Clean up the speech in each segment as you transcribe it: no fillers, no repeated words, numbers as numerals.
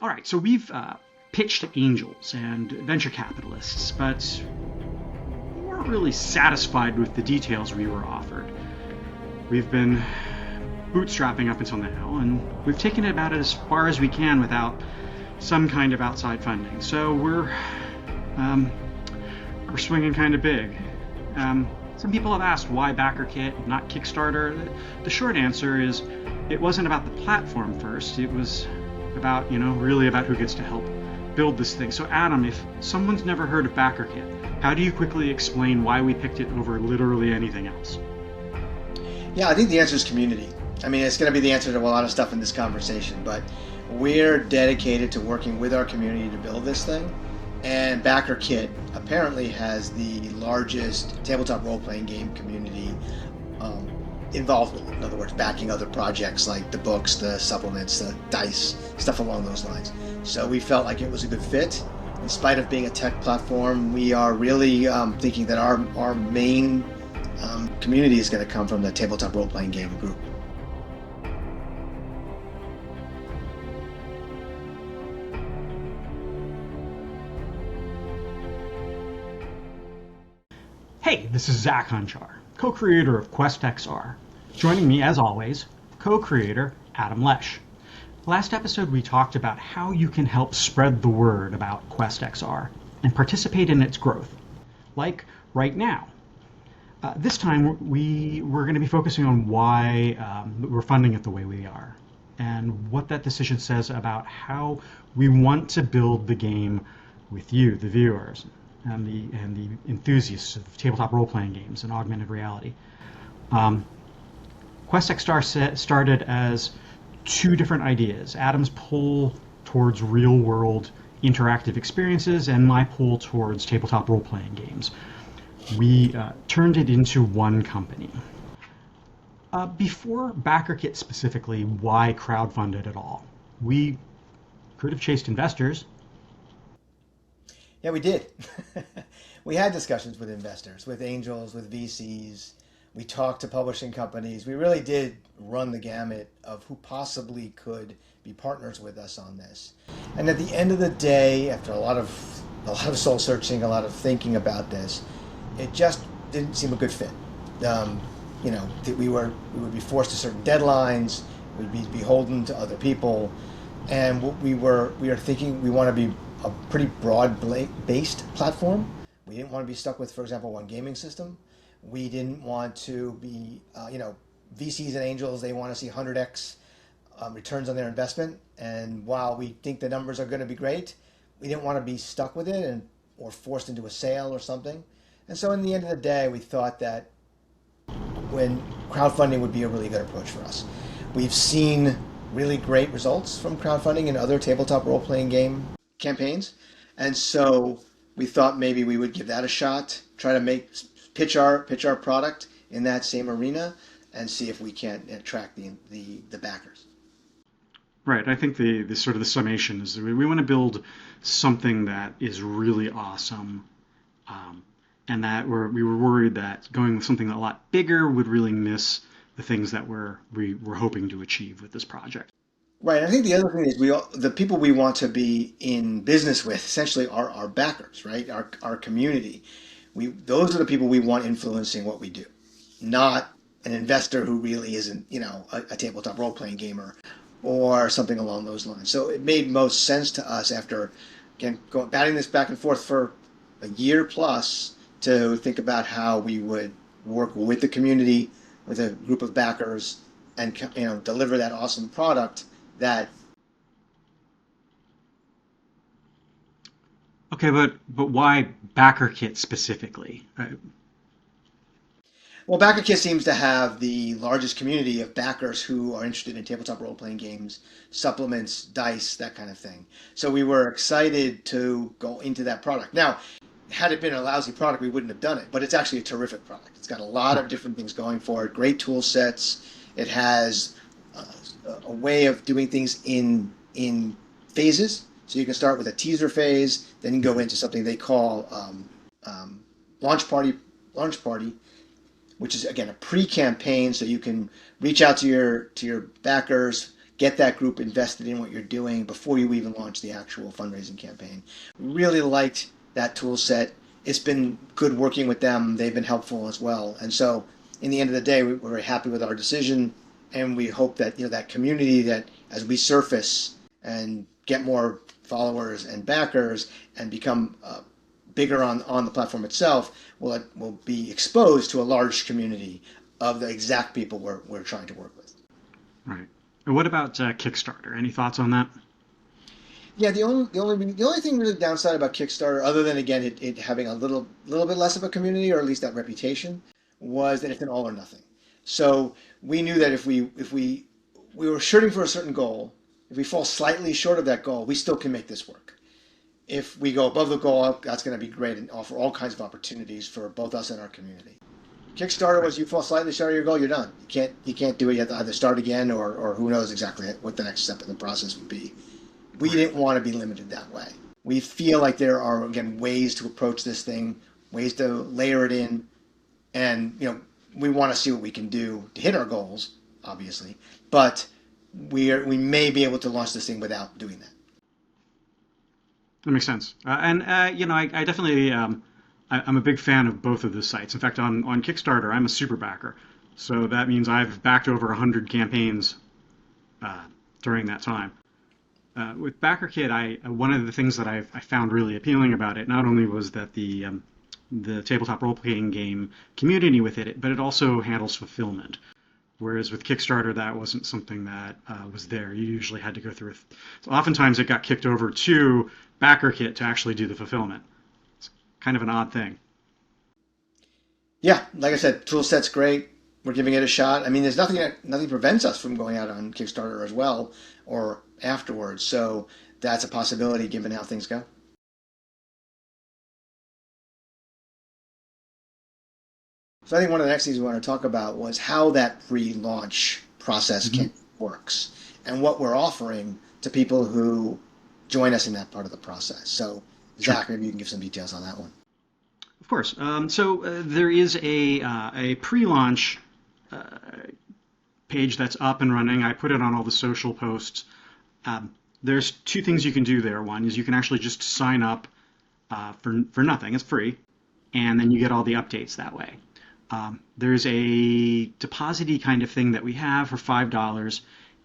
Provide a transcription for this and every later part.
All right, so we've pitched to angels and venture capitalists, but we weren't really satisfied with the details we were offered. We've been bootstrapping up until now, and we've taken it about as far as we can without some kind of outside funding. So we're swinging kind of big. Some people have asked why BackerKit, not Kickstarter. The short answer is it wasn't about the platform first. It was about, really about who gets to help build this thing. So Adam, if someone's never heard of BackerKit, how do you quickly explain why we picked it over literally anything else? Yeah, I think the answer is community. I mean, it's going to be the answer to a lot of stuff in this conversation, but we're dedicated to working with our community to build this thing. And BackerKit apparently has the largest tabletop role-playing game community involvement. In other words, backing other projects like the books, the supplements, the dice, stuff along those lines. So we felt like it was a good fit. In spite of being a tech platform, we are really thinking that our main community is going to come from the tabletop role-playing game group. Hey, this is Zach Hunchar, co-creator of QuestXR. Joining me, as always, co-creator Adam Lesh. Last episode, we talked about how you can help spread the word about QuestXR and participate in its growth, like right now. This time, we're going to be focusing on why we're funding it the way we are, and what that decision says about how we want to build the game with you, the viewers, and the enthusiasts of tabletop role-playing games and augmented reality. QuestXR started as two different ideas. Adam's pull towards real-world interactive experiences and my pull towards tabletop role-playing games. We turned it into one company. Before BackerKit specifically, why crowdfunded at all? We could have chased investors. Yeah, we did. We had discussions with investors, with angels, with VCs. We talked to publishing companies. We really did run the gamut of who possibly could be partners with us on this. And at the end of the day, after a lot of soul searching, a lot of thinking about this, it just didn't seem a good fit. That we would be forced to certain deadlines. We'd be beholden to other people, and what we were thinking we want to be a pretty broad-based platform. We didn't want to be stuck with, for example, one gaming system. We didn't want to be, VCs and angels, they want to see 100x returns on their investment. And while we think the numbers are going to be great, we didn't want to be stuck with it or forced into a sale or something. And so in the end of the day, we thought that when crowdfunding would be a really good approach for us. We've seen really great results from crowdfunding in other tabletop role-playing game campaigns. And so we thought maybe we would give that a shot, try to pitch our product in that same arena and see if we can't attract the backers. Right. I think the sort of the summation is that we want to build something that is really awesome, and that we were worried that going with something a lot bigger would really miss the things that we were hoping to achieve with this project. Right. I think the other thing is the people we want to be in business with essentially are our backers, right? Our community. Those are the people we want influencing what we do, not an investor who really isn't, a tabletop role-playing gamer or something along those lines. So it made most sense to us after, again, batting this back and forth for a year plus to think about how we would work with the community, with a group of backers, and deliver that awesome product that. Okay, but why BackerKit specifically? Well, BackerKit seems to have the largest community of backers who are interested in tabletop role-playing games, supplements, dice, that kind of thing. So we were excited to go into that product. Now, had it been a lousy product, we wouldn't have done it, but it's actually a terrific product. It's got a lot of different things going for it, great tool sets. It has a way of doing things in phases. So you can start with a teaser phase, then you go into something they call launch party, which is again a pre-campaign. So you can reach out to your backers, get that group invested in what you're doing before you even launch the actual fundraising campaign. Really liked that tool set. It's been good working with them. They've been helpful as well. And so in the end of the day, we're very happy with our decision, and we hope that that community, that as we surface and get more followers and backers and become bigger on the platform itself, will be exposed to a large community of the exact people we're trying to work with. Right. And what about Kickstarter? Any thoughts on that? Yeah, the only thing really downside about Kickstarter, other than again it having a little bit less of a community, or at least that reputation, was that it's an all or nothing. So we knew that if we were shooting for a certain goal, if we fall slightly short of that goal, we still can make this work. If we go above the goal, that's going to be great and offer all kinds of opportunities for both us and our community. Kickstarter was you fall slightly short of your goal, you're done. You can't do it. You have to either start again or who knows exactly what the next step in the process would be. We didn't want to be limited that way. We feel like there are, again, ways to approach this thing, ways to layer it in, and we want to see what we can do to hit our goals, obviously, but we may be able to launch this thing without doing that. That makes sense. I definitely, I'm a big fan of both of the sites. In fact, on Kickstarter, I'm a super backer. So that means I've backed over 100 campaigns during that time. With BackerKit, one of the things that I found really appealing about it, not only was that the tabletop role-playing game community with it, but it also handles fulfillment. Whereas with Kickstarter, that wasn't something that was there. You usually had to go through it. So oftentimes it got kicked over to BackerKit to actually do the fulfillment. It's kind of an odd thing. Yeah, like I said, tool set's great. We're giving it a shot. I mean, there's nothing prevents us from going out on Kickstarter as well or afterwards. So that's a possibility given how things go. So I think one of the next things we want to talk about was how that pre-launch process works and what we're offering to people who join us in that part of the process. So Zach, maybe you can give some details on that one. Of course. There is a pre-launch page that's up and running. I put it on all the social posts. There's two things you can do there. One is you can actually just sign up for nothing. It's free. And then you get all the updates that way. There's a deposit-y kind of thing that we have for $5.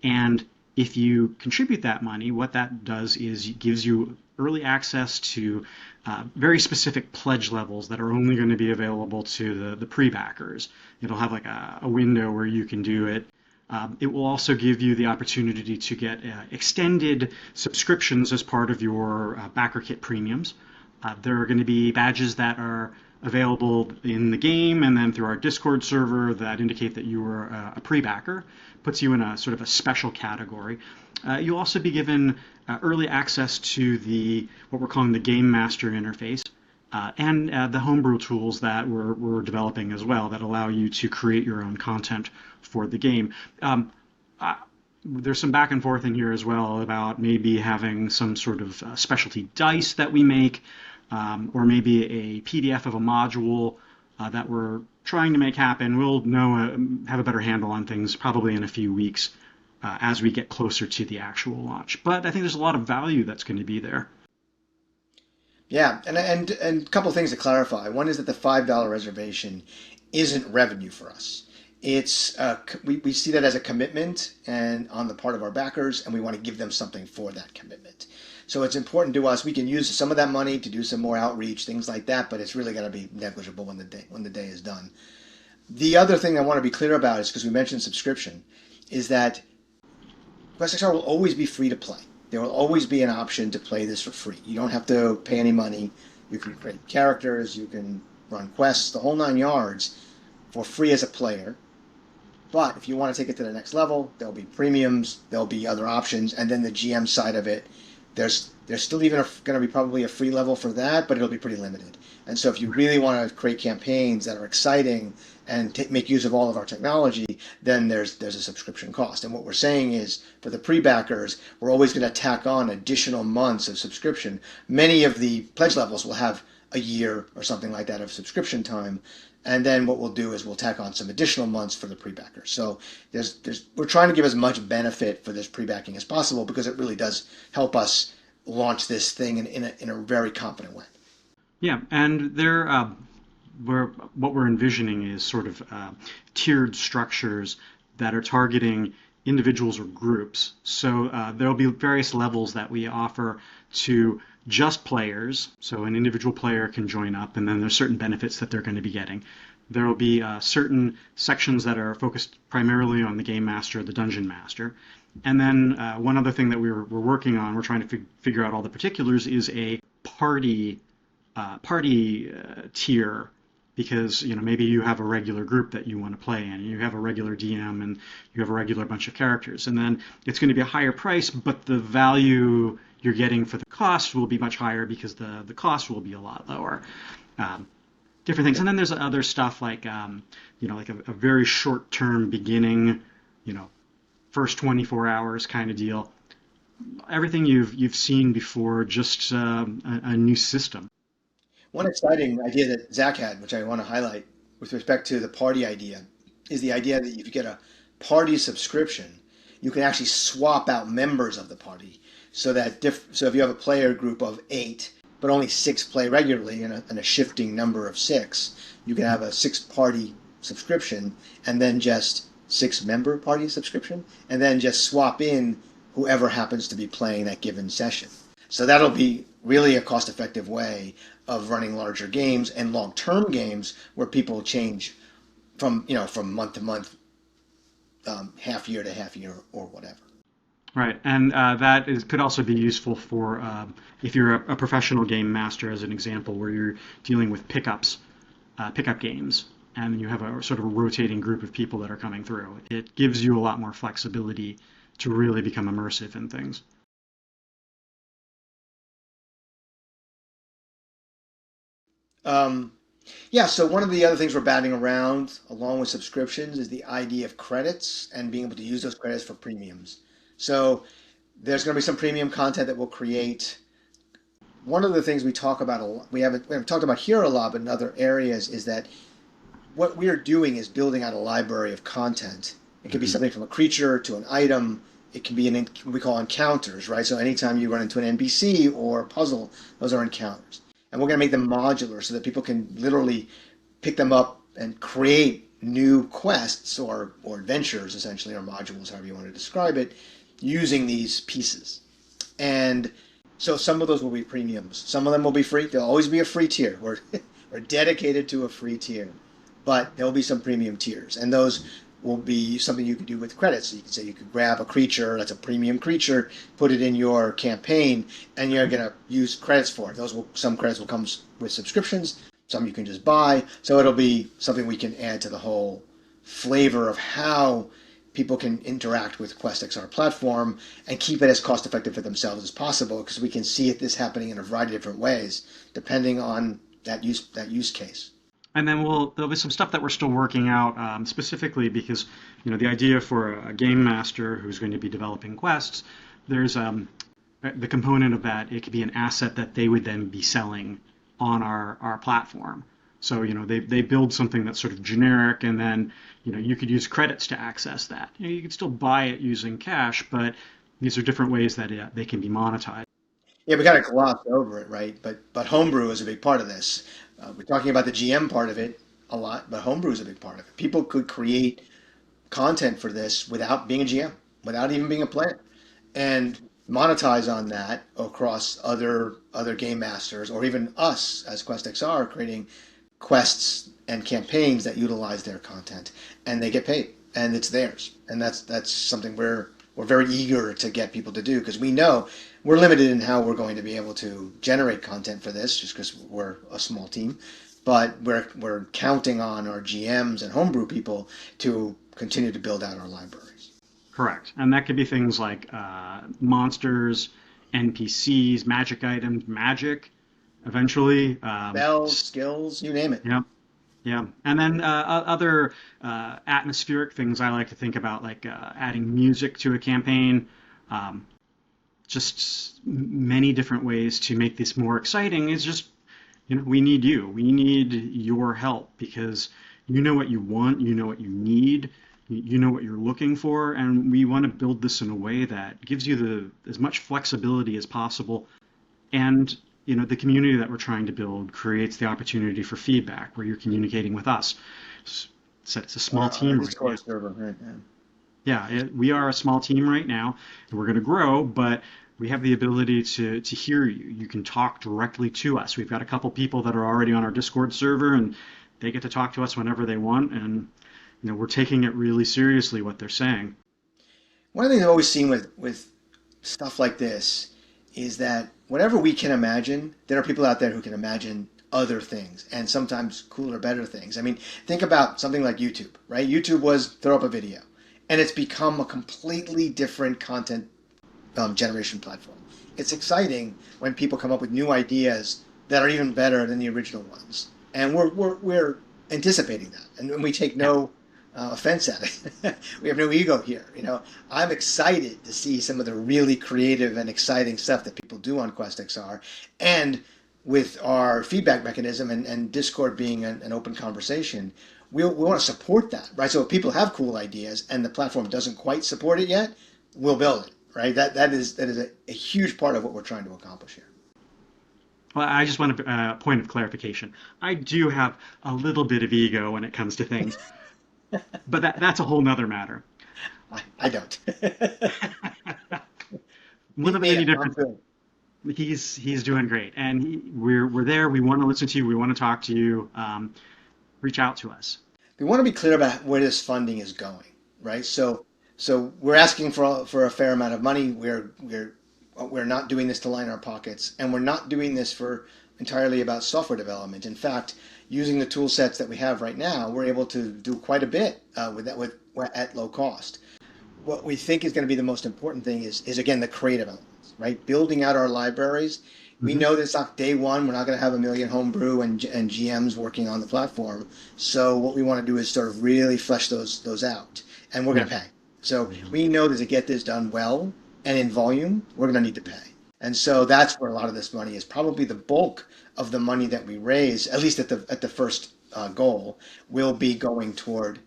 And if you contribute that money, what that does is it gives you early access to very specific pledge levels that are only going to be available to the pre-backers. It'll have like a window where you can do it. It will also give you the opportunity to get extended subscriptions as part of your BackerKit premiums. There are going to be badges that are available in the game and then through our Discord server that indicate that you are a pre-backer, puts you in a sort of a special category. You'll also be given early access to what we're calling the Game Master interface and the homebrew tools that we're developing as well that allow you to create your own content for the game. There's some back and forth in here as well about maybe having some sort of specialty dice that we make, or maybe a PDF of a module that we're trying to make happen. We'll have a better handle on things probably in a few weeks as we get closer to the actual launch. But I think there's a lot of value that's going to be there. Yeah, and a couple of things to clarify. One is that the $5 reservation isn't revenue for us. It's we see that as a commitment and on the part of our backers, and we want to give them something for that commitment. So it's important to us. We can use some of that money to do some more outreach, things like that, but it's really going to be negligible when the day is done. The other thing I want to be clear about is, because we mentioned subscription, is that QuestXR will always be free to play. There will always be an option to play this for free. You don't have to pay any money. You can create characters, you can run quests, the whole 9 yards for free as a player. But if you want to take it to the next level, there'll be premiums, there'll be other options, and then the GM side of it, there's still even going to be probably a free level for that, but it'll be pretty limited. And so if you really want to create campaigns that are exciting and make use of all of our technology, then there's a subscription cost. And what we're saying is, for the pre-backers, we're always going to tack on additional months of subscription. Many of the pledge levels will have a year or something like that of subscription time. And then what we'll do is we'll tack on some additional months for the pre-backers. So we're trying to give as much benefit for this pre-backing as possible because it really does help us launch this thing in a very confident way. Yeah, and what we're envisioning is sort of tiered structures that are targeting individuals or groups. So there'll be various levels that we offer to just players. So an individual player can join up, and then there's certain benefits that they're going to be getting. There will be certain sections that are focused primarily on the game master, the dungeon master. And then one other thing that we're working on, we're trying to figure out all the particulars, is a party tier, because maybe you have a regular group that you want to play in, and you have a regular DM, and you have a regular bunch of characters, and then it's going to be a higher price, but the value you're getting for the cost will be much higher because the cost will be a lot lower. Different things, and then there's other stuff like like a very short-term beginning, first 24 hours kind of deal. Everything you've seen before, just a new system. One exciting idea that Zach had, which I want to highlight with respect to the party idea, is the idea that if you get a party subscription, you can actually swap out members of the party. So so if you have a player group of 8, but only 6 play regularly in a shifting number of 6, you can have a 6-party subscription and then just 6-member party subscription, and then just swap in whoever happens to be playing that given session. So that'll be really a cost-effective way of running larger games and long-term games where people change from month to month, half year to half year, or whatever. Right, and could also be useful for if you're a professional game master, as an example, where you're dealing with pickup games, and you have a sort of a rotating group of people that are coming through. It gives you a lot more flexibility to really become immersive in things. Yeah, so one of the other things we're batting around, along with subscriptions, is the idea of credits and being able to use those credits for premiums. So there's going to be some premium content that we'll create. One of the things we talk about a lot, we haven't talked about here a lot, but in other areas, is that what we are doing is building out a library of content. It could be something from a creature to an item. It can be what we call encounters, right? So anytime you run into an NPC or a puzzle, those are encounters. And we're going to make them modular so that people can literally pick them up and create new quests or adventures, essentially, or modules, however you want to describe it, using these pieces. And so some of those will be premiums. Some of them will be free. There'll always be a free tier. We're dedicated to a free tier. But there'll be some premium tiers. And those will be something you can do with credits. So you can say you could grab a creature that's a premium creature, put it in your campaign, and you're going to use credits for it. Some credits will come with subscriptions, some you can just buy. So it'll be something we can add to the whole flavor of how people can interact with QuestXR platform and keep it as cost effective for themselves as possible, because we can see this happening in a variety of different ways depending on that use case. And then there'll be some stuff that we're still working out, specifically because the idea for a game master who's going to be developing quests, there's the component of that. It could be an asset that they would then be selling on our platform. So they build something that's sort of generic, and then you could use credits to access that. You could still buy it using cash, but these are different ways that they can be monetized. Yeah, we kind of glossed over it, right? But homebrew is a big part of this. We're talking about the GM part of it a lot, but homebrew is a big part of it. People could create content for this without being a GM, without even being a player, and monetize on that across other game masters, or even us as QuestXR creating quests and campaigns that utilize their content, and they get paid, and it's theirs, and that's something we're very eager to get people to do, because we know we're limited in how we're going to be able to generate content for this, just because we're a small team. But we're counting on our GMs and homebrew people to continue to build out our libraries. Correct, and that could be things like monsters, NPCs, magic items, magic, eventually. Spells, skills, you name it. Yeah. Yeah, and then other atmospheric things I like to think about, like adding music to a campaign, just many different ways to make this more exciting. Is just, we need you. We need your help because you know what you want, you know what you need, you know what you're looking for, and we want to build this in a way that gives you as much flexibility as possible. And the community that we're trying to build creates the opportunity for feedback where you're communicating with us. It's a small Our team right now. Discord server, right? Yeah. Yeah, we are a small team right now, and we're going to grow, but we have the ability to hear you. You can talk directly to us. We've got a couple people that are already on our Discord server, and they get to talk to us whenever they want, and we're taking it really seriously what they're saying. One of the things I've always seen with stuff like this is that whatever we can imagine, there are people out there who can imagine other things and sometimes cooler, better things. I mean, think about something like YouTube, right? YouTube was throw up a video, and it's become a completely different content generation platform. It's exciting when people come up with new ideas that are even better than the original ones, and we're anticipating that, and we take Yeah. no offense at it. We have no ego here. I'm excited to see some of the really creative and exciting stuff that people do on QuestXR, and with our feedback mechanism and Discord being an open conversation, we want to support that, right? So if people have cool ideas and the platform doesn't quite support it yet, we'll build it, right? That is a huge part of what we're trying to accomplish here. Well, I just want a point of clarification. I do have a little bit of ego when it comes to things, but that's a whole nother matter. I don't. More than Me, any I'm difference. good. He's doing great, and we're there. We want to listen to you. We want to talk to you. Reach out to us. We want to be clear about where this funding is going, right? So we're asking for a fair amount of money. We're not doing this to line our pockets, and we're not doing this for entirely about software development. In fact, using the tool sets that we have right now, we're able to do quite a bit at low cost. What we think is going to be the most important thing is again the creative elements, right? Building out our libraries. We Hmm. know that it's not day one. We're not going to have a million homebrew and GMs working on the platform. So what we want to do is sort of really flesh those out, and we're going Yeah. to pay. So we know that to get this done well and in volume, we're going to need to pay. And so that's where a lot of this money is. Probably the bulk of the money that we raise, at least at the first goal, will be going toward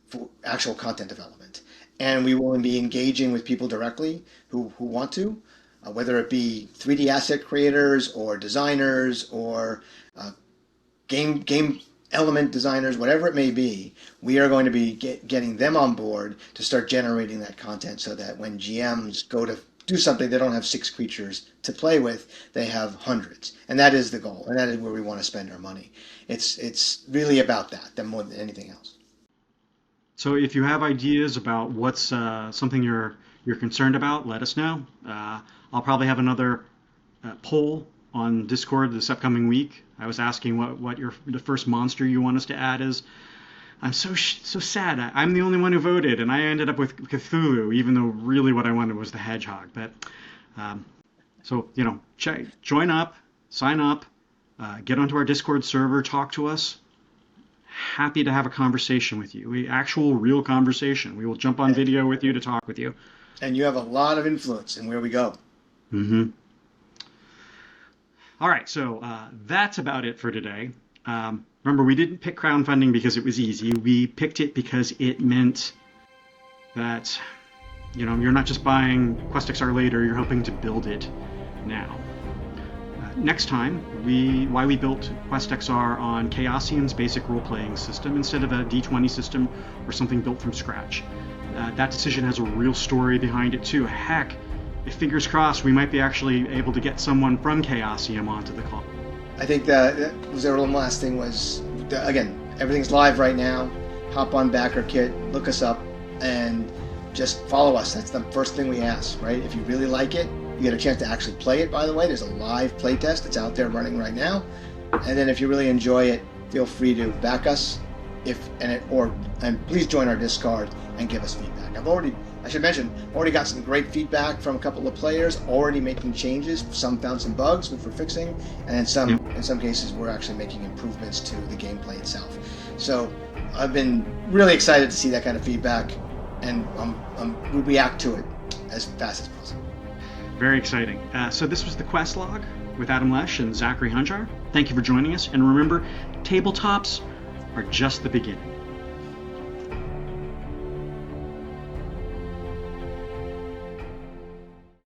for actual content development. And we will be engaging with people directly who want to, whether it be 3D asset creators or designers or game element designers, whatever it may be. We are going to be getting them on board to start generating that content so that when GMs go to do something, they don't have 6 creatures to play with, they have hundreds. And that is the goal, and that is where we want to spend our money. It's really about that more than anything else. So if you have ideas about what's something you're concerned about, let us know. I'll probably have another poll on Discord this upcoming week. I was asking what the first monster you want us to add is. I'm so sad. I'm the only one who voted, and I ended up with Cthulhu, even though really what I wanted was the hedgehog. But so join up, sign up, get onto our Discord server, talk to us. Happy to have a conversation with you, actual real conversation. We will jump on video with you to talk with you. And you have a lot of influence in where we go. Mm-hmm. All right, so that's about it for today. Remember, we didn't pick crowdfunding because it was easy. We picked it because it meant that, you're not just buying QuestXR later, you're hoping to build it now. Next time, why we built QuestXR on Chaosium's basic role-playing system instead of a D20 system or something built from scratch. That decision has a real story behind it too. Heck, if fingers crossed, we might be actually able to get someone from Chaosium onto the call. I think that was our last thing was, again, everything's live right now. Hop on BackerKit, look us up, and just follow us. That's the first thing we ask, right? If you really like it, you get a chance to actually play it, by the way. There's a live play test that's out there running right now. And then if you really enjoy it, feel free to back us and please join our Discord and give us feedback. I should mention, already got some great feedback from a couple of players, already making changes. Some found some bugs, which we're fixing, and in some cases, we're actually making improvements to the gameplay itself. So I've been really excited to see that kind of feedback, and we react to it as fast as possible. very exciting. So this was the Quest Log with Adam Lesh and Zachary Hunchar. Thank you for joining us, and remember, tabletops are just the beginning.